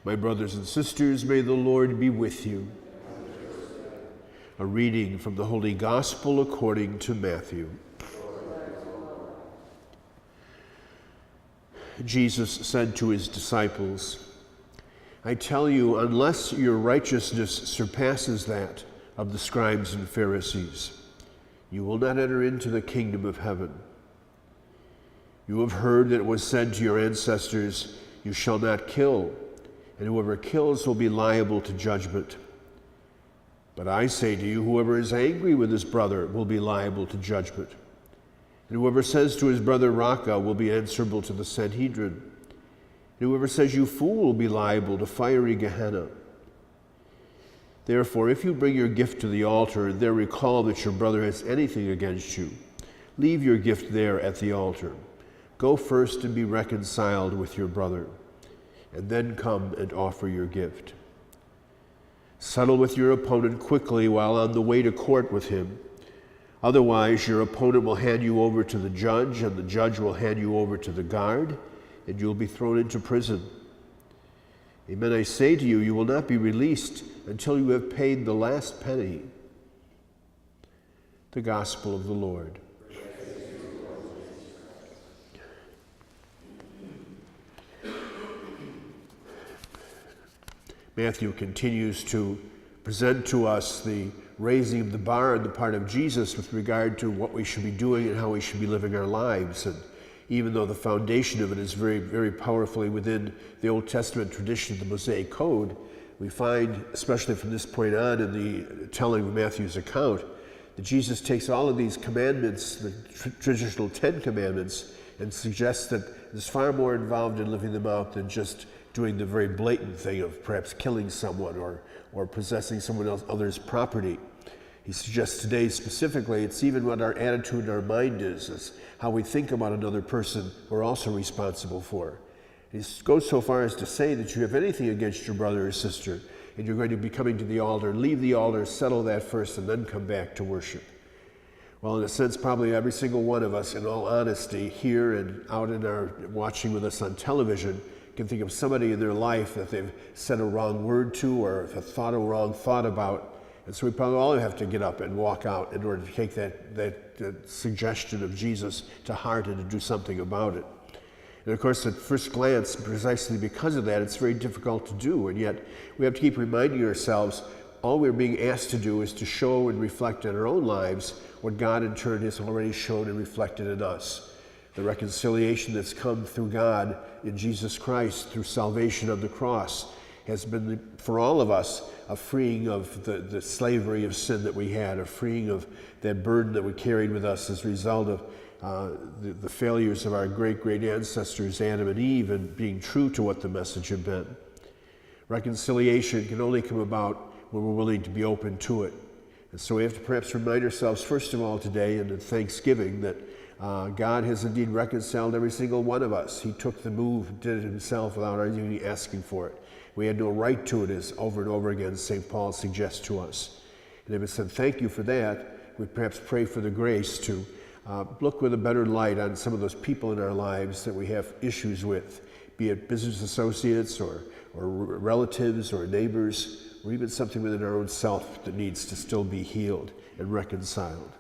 My brothers and sisters, may the Lord be with you. A reading from the Holy Gospel according to Matthew. Jesus said to his disciples, I tell you, unless your righteousness surpasses that of the scribes and Pharisees, you will not enter into the kingdom of heaven. You have heard that it was said to your ancestors, you shall not kill, and whoever kills will be liable to judgment. But I say to you, whoever is angry with his brother will be liable to judgment. And whoever says to his brother, Raca, will be answerable to the Sanhedrin. And whoever says, you fool, will be liable to fiery Gehenna. Therefore, if you bring your gift to the altar, and there recall that your brother has anything against you, leave your gift there at the altar. Go first and be reconciled with your brother, and then come and offer your gift. Settle with your opponent quickly while on the way to court with him. Otherwise, your opponent will hand you over to the judge, and the judge will hand you over to the guard, and you'll be thrown into prison. Amen, I say to you, you will not be released until you have paid the last penny. The Gospel of the Lord. Matthew continues to present to us the raising of the bar on the part of Jesus with regard to what we should be doing and how we should be living our lives. And even though the foundation of it is very, very powerfully within the Old Testament tradition of the Mosaic Code, we find, especially from this point on in the telling of Matthew's account, that Jesus takes all of these commandments, the traditional 10 commandments, and suggests that there's far more involved in living them out than just doing the very blatant thing of perhaps killing someone or possessing someone else's property. He suggests today specifically it's even what our attitude and our mind is how we think about another person we're also responsible for. He goes so far as to say that you have anything against your brother or sister and you're going to be coming to the altar, leave the altar, settle that first, and then come back to worship. Well, in a sense, probably every single one of us, in all honesty, here and out in our watching with us on television, can think of somebody in their life that they've said a wrong word to or have thought a wrong thought about. And so we probably all have to get up and walk out in order to take that suggestion of Jesus to heart and to do something about it. And of course, at first glance, precisely because of that, it's very difficult to do. And yet, we have to keep reminding ourselves, all we're being asked to do is to show and reflect in our own lives what God in turn has already shown and reflected in us. The reconciliation that's come through God in Jesus Christ through salvation of the cross has been, for all of us, a freeing of the slavery of sin that we had, a freeing of that burden that we carried with us as a result of the failures of our great ancestors, Adam and Eve, and being true to what the message had been. Reconciliation can only come about when we're willing to be open to it. And so we have to perhaps remind ourselves, first of all today, and in Thanksgiving, that God has indeed reconciled every single one of us. He took the move, did it himself without even asking for it. We had no right to it, as over and over again St. Paul suggests to us. And if it said thank you for that, we perhaps pray for the grace to look with a better light on some of those people in our lives that we have issues with, be it business associates or relatives or neighbors, or even something within our own self that needs to still be healed and reconciled.